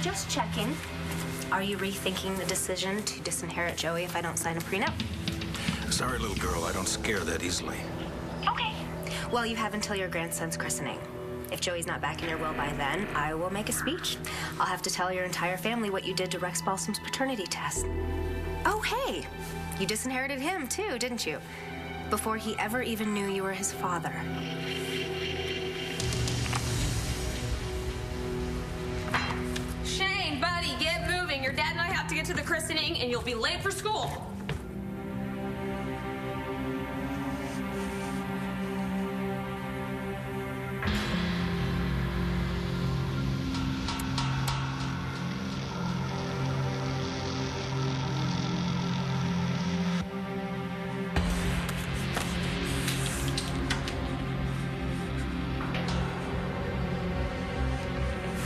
Just checking. Are you rethinking the decision to disinherit Joey if I don't sign a prenup? Sorry, little girl, I don't scare that easily. Okay. Well, you have until your grandson's christening. If Joey's not back in your will by then, I will make a speech. I'll have to tell your entire family what you did to Rex Balsam's paternity test. Oh, hey, you disinherited him too, didn't you? Before he ever even knew you were his father. Shane, buddy, get moving. Your dad and I have to get to the christening, and you'll be late for school.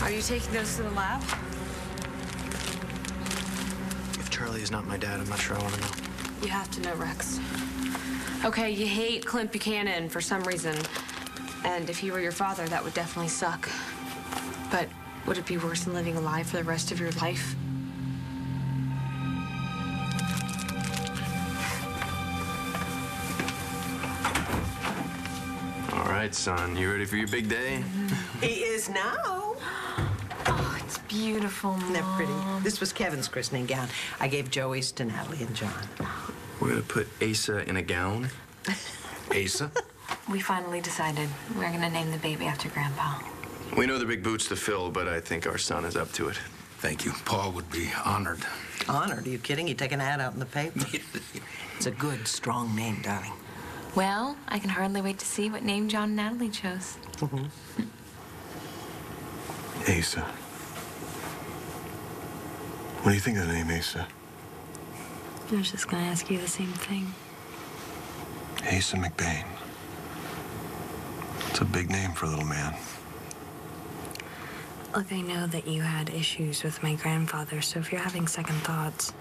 Are you taking those to the lab? If Charlie is not my dad, I'm not sure I want to know. You have to know, Rex. Okay, you hate Clint Buchanan for some reason. And if he were your father, that would definitely suck. But would it be worse than living a lie for the rest of your life? All right, son, you ready for your big day? He is now. Oh, it's beautiful, Mom. Isn't that pretty? This was Kevin's christening gown. I gave Joey's to Natalie and John. We're gonna put Asa in a gown. Asa? We finally decided we're gonna name the baby after Grandpa. We know they're big boots to fill, but I think our son is up to it. Thank you. Paul would be honored. Honored? Are you kidding? He'd take an ad out in the paper. It's a good, strong name, darling. Well, I can hardly wait to see what name John and Natalie chose. Asa. What do you think of the name Asa? I was just gonna ask you the same thing. Asa McBain. It's a big name for a little man. Look, I know that you had issues with my grandfather, so if you're having second thoughts...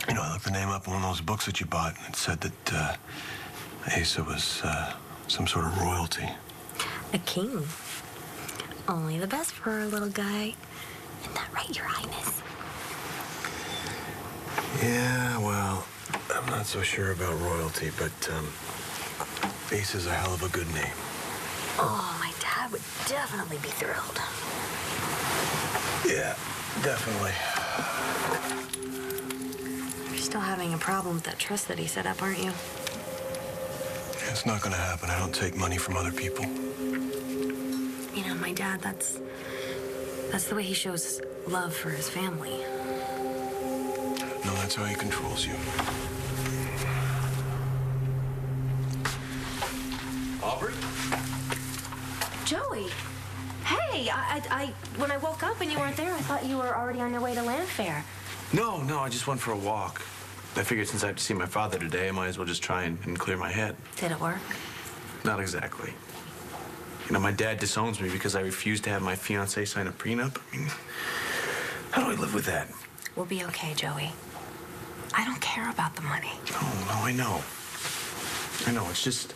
You know, I looked the name up in one of those books that you bought, and it said that Asa was some sort of royalty. A king. Only the best for a little guy. Isn't that right, Your Highness? Yeah, well, I'm not so sure about royalty, but Asa's a hell of a good name. Oh, my dad would definitely be thrilled. Yeah, definitely. You're still having a problem with that trust that he set up, aren't you? It's not gonna happen. I don't take money from other people. You know, my dad, that's the way he shows love for his family. No, that's how he controls you. Aubrey? Joey, hey, when I woke up and you weren't there, I thought you were already on your way to land fair. No, I just went for a walk. I figured since I have to see my father today, I might as well just try and clear my head. Did it work? Not exactly. You know, my dad disowns me because I refused to have my fiancée sign a prenup. I mean, how do I live with that? We'll be okay, Joey. I don't care about the money. No, I know. It's just,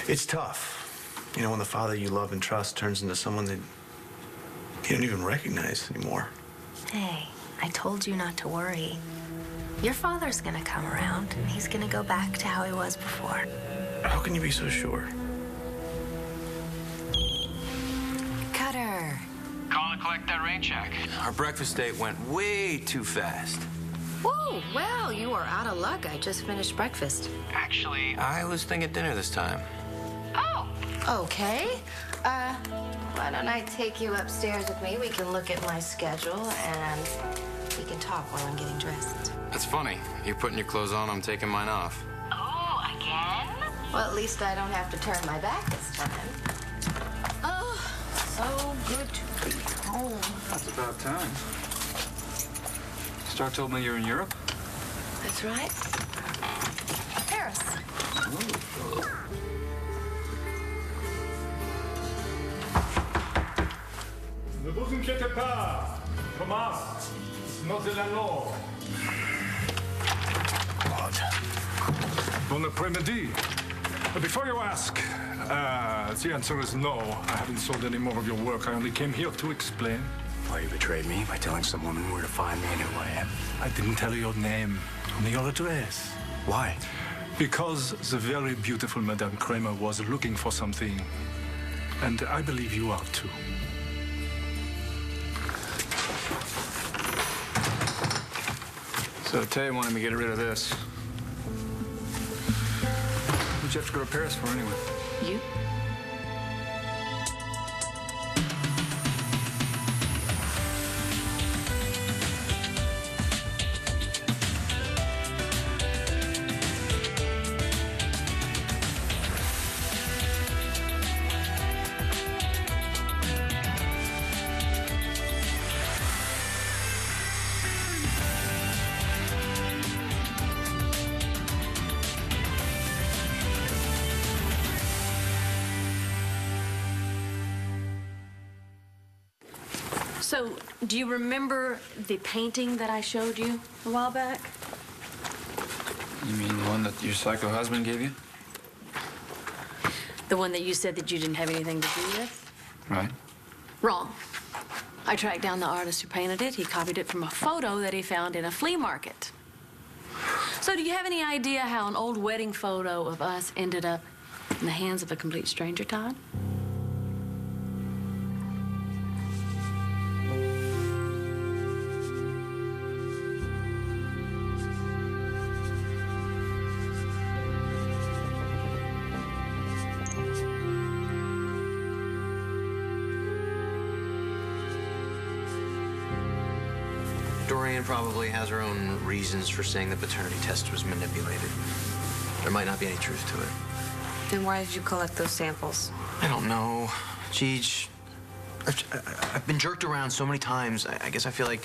it's tough. You know, when the father you love and trust turns into someone that you don't even recognize anymore. Hey, I told you not to worry. Your father's gonna come around, and he's gonna go back to how he was before. How can you be so sure? Cutter. Call and collect that rain check. Our breakfast date went way too fast. Whoa, well, you are out of luck. I just finished breakfast. Actually, I was thinking dinner this time. Oh, okay. Why don't I take you upstairs with me? We can look at my schedule, and we can talk while I'm getting dressed. That's funny. You're putting your clothes on, I'm taking mine off. Oh, again? Well, at least I don't have to turn my back this time. Oh, so good to be home. that's about time. Star told me you're in Europe. That's right. Paris. Ne vous inquiétez pas, Thomas, not de la norme. Bon après-midi. Before you ask, the answer is no. I haven't sold any more of your work. I only came here to explain. why you betrayed me by telling some woman where to find me and who I am. I didn't tell you your name, only your address. Why? Because the very beautiful Madame Kramer was looking for something. And I believe you are too. So Tay wanted me to get rid of this. What'd you have to go to Paris for anyway? You? So, do you remember the painting that I showed you a while back? You mean the one that your psycho husband gave you? The one that you said that you didn't have anything to do with? Right. Wrong. I tracked down the artist who painted it. He copied it from a photo that he found in a flea market. So do you have any idea how an old wedding photo of us ended up in the hands of a complete stranger, Todd? Dorian probably has her own reasons for saying the paternity test was manipulated. There might not be any truth to it. Then why did you collect those samples? I don't know. Geez, I've been jerked around so many times. I guess I feel like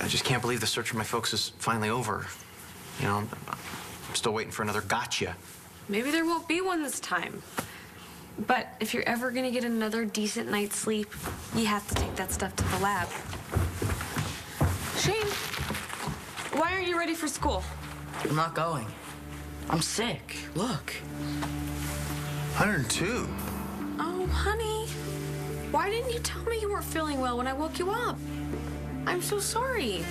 I just can't believe the search for my folks is finally over. You know, I'm still waiting for another gotcha. Maybe there won't be one this time. But if you're ever gonna get another decent night's sleep, you have to take that stuff to the lab. Shane, why aren't you ready for school? I'm not going. I'm sick. Look. 102. Oh, honey. Why didn't you tell me you weren't feeling well when I woke you up? I'm so sorry.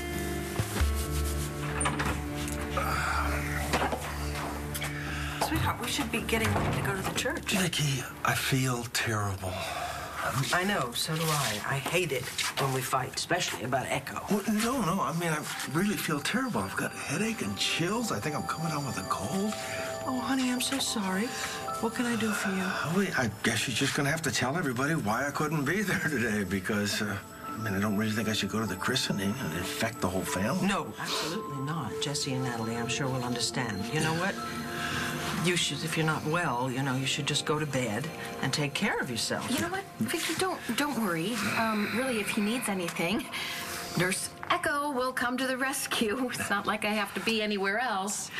Sweetheart, we should be getting ready to go to the church. Vicky, I feel terrible. I know, so do I. I hate it when we fight, especially about Echo. Well, no. I mean, I really feel terrible. I've got a headache and chills. I think I'm coming down with a cold. Oh, honey, I'm so sorry. What can I do for you? Well, I guess you're just going to have to tell everybody why I couldn't be there today because, I mean, I don't really think I should go to the christening and infect the whole family. No, absolutely not. Jesse and Natalie, I'm sure, will understand. You know what? You should, if you're not well, you know, you should just go to bed and take care of yourself. You know what, Vicky, don't worry. Really, if he needs anything, Nurse Echo will come to the rescue. It's not like I have to be anywhere else.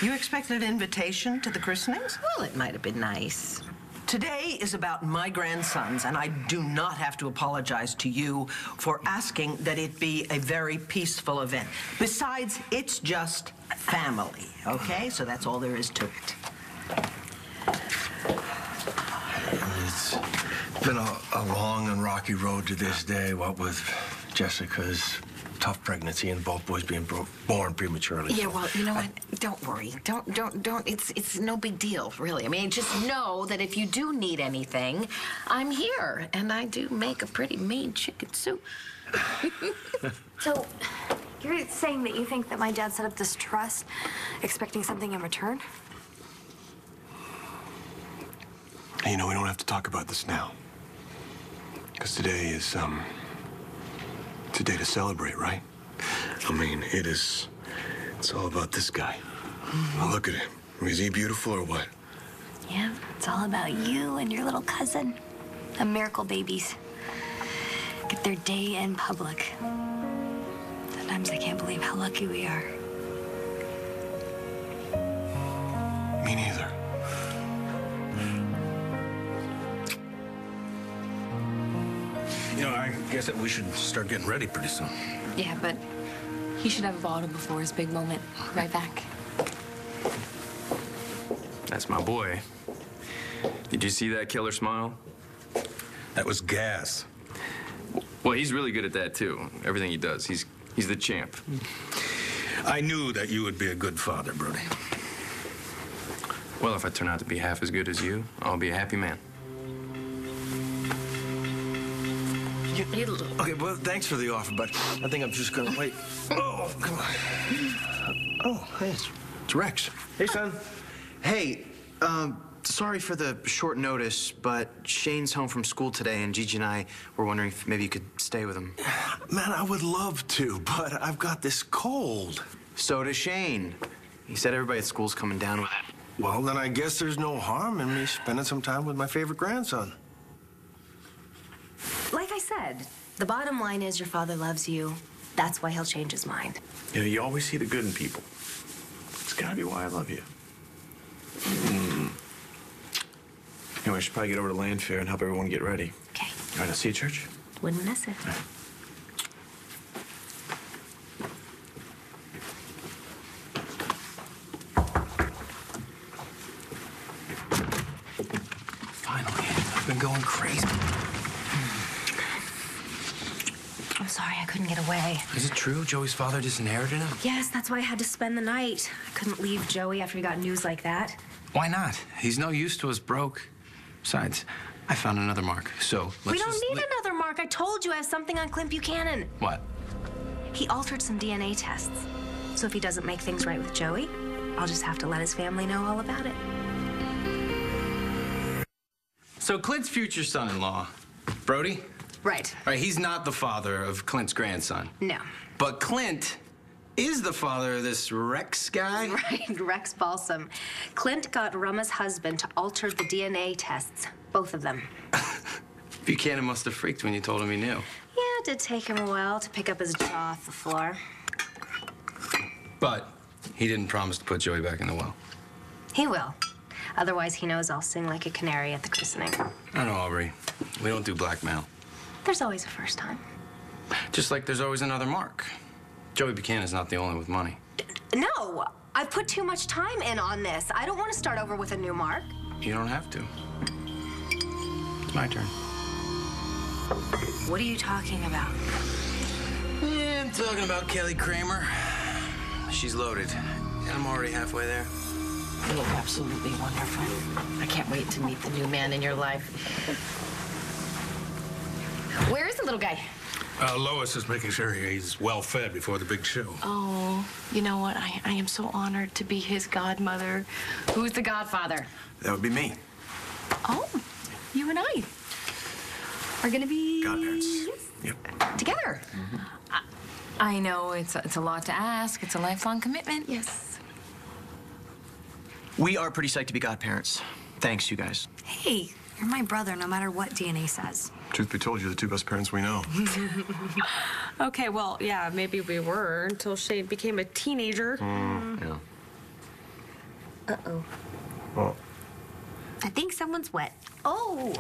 You expected an invitation to the christenings? Well, it might have been nice. Today is about my grandsons, and I do not have to apologize to you for asking that it be a very peaceful event. Besides, it's just family, okay? So that's all there is to it. It's been a long and rocky road to this day, what with Jessica's tough pregnancy and both boys being born prematurely. Yeah, well, you know what? Don't worry. Don't. It's no big deal, really. I mean, just know that if you do need anything, I'm here. And I do make a pretty mean chicken soup. So, you're saying that you think that my dad set up this trust, expecting something in return? Hey, you know, we don't have to talk about this now. Because today is, it's a day to celebrate, right? I mean, it's all about this guy. Now look at him. Is he beautiful or what? Yeah, it's all about you and your little cousin. The miracle babies. Get their day in public. Sometimes I can't believe how lucky we are. Me neither. You know, I guess that we should start getting ready pretty soon. Yeah, but he should have a bottle before his big moment. Right back. That's my boy. Did you see that killer smile? That was gas. Well, he's really good at that, too. Everything he does, he's the champ. I knew that you would be a good father, Brody. Well, if I turn out to be half as good as you, I'll be a happy man. Okay, well, thanks for the offer, but I think I'm just gonna wait. Oh, come on. Oh, hey, it's Rex. Hey, son. Hey, sorry for the short notice, but Shane's home from school today, and Gigi and I were wondering if maybe you could stay with him. Man, I would love to, but I've got this cold. So does Shane. He said everybody at school's coming down with it. Well, then I guess there's no harm in me spending some time with my favorite grandson. Like I said, the bottom line is your father loves you. That's why he'll change his mind. You know, you always see the good in people. It's gotta be why I love you. Anyway, I should probably get over to Land Fair and help everyone get ready. Okay. All right, I'll see you at church. Wouldn't miss it. Finally, I've been going crazy. I'm sorry I couldn't get away. Is it true Joey's father disinherited him? Yes, that's why I had to spend the night. I couldn't leave Joey after he got news like that. Why not? He's no use to us broke. Besides, I found another mark, so let's We don't need another mark. I told you I have something on Clint Buchanan. What? He altered some DNA tests. So if he doesn't make things right with Joey, I'll just have to let his family know all about it. So Clint's future son-in-law, Brody? Right. All right, he's not the father of Clint's grandson. No. But Clint is the father of this Rex guy? Right, Rex Balsam. Clint got Rumma's husband to alter the DNA tests, both of them. Buchanan must have freaked when you told him he knew. Yeah, it did take him a while to pick up his jaw off the floor. But he didn't promise to put Joey back in the well. He will. Otherwise, he knows I'll sing like a canary at the christening. I don't know, Aubrey. We don't do blackmail. There's always a first time. Just like there's always another Mark. Joey Buchanan's not the only with money. No, I've put too much time in on this. I don't want to start over with a new Mark. You don't have to. It's my turn. What are you talking about? Yeah, I'm talking about Kelly Kramer. She's loaded, and I'm already halfway there. You look absolutely wonderful. I can't wait to meet the new man in your life. Where is the little guy? Lois is making sure he's well fed before the big show. Oh, you know what? I am so honored to be his godmother. Who's the godfather? That would be me. Oh, you and I are gonna be Godparents. Yep. together. I know it's a lot to ask. It's a lifelong commitment. Yes. We are pretty psyched to be godparents. Thanks, you guys. Hey, you're my brother no matter what DNA says. Truth be told, you're the two best parents we know. Okay, well, yeah, maybe we were until Shane became a teenager. Yeah. Uh-oh. Well, I think someone's wet. Oh.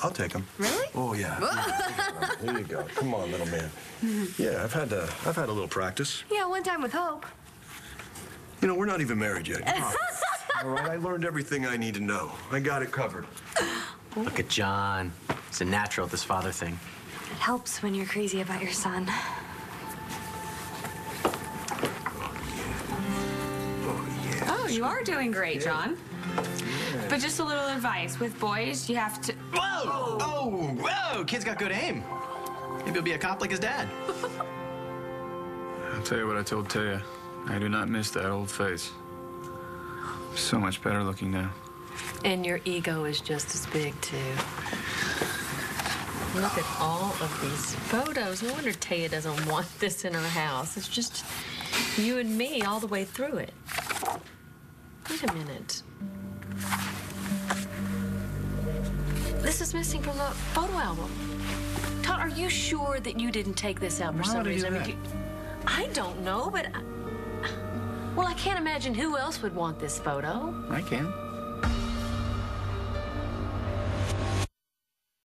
I'll take him. Really? Oh yeah. Here you go. Come on, little man. Yeah, I've had a little practice. Yeah, one time with Hope. You know, we're not even married yet. Come on. All right, I learned everything I need to know. I got it covered. Look at John. He's a natural at this father thing. It helps when you're crazy about your son. Oh, you are doing great, John. But just a little advice. With boys, you have to... Whoa! Oh, whoa! Kid's got good aim. Maybe he'll be a cop like his dad. I'll tell you what I told Taya. I do not miss that old face. So much better looking now. And your ego is just as big, too. Look at all of these photos. No wonder Taya doesn't want this in her house. It's just you and me all the way through it. Wait a minute. This is missing from the photo album. Todd, are you sure that you didn't take this out for some reason? I don't know, but... Well, I can't imagine who else would want this photo. I can.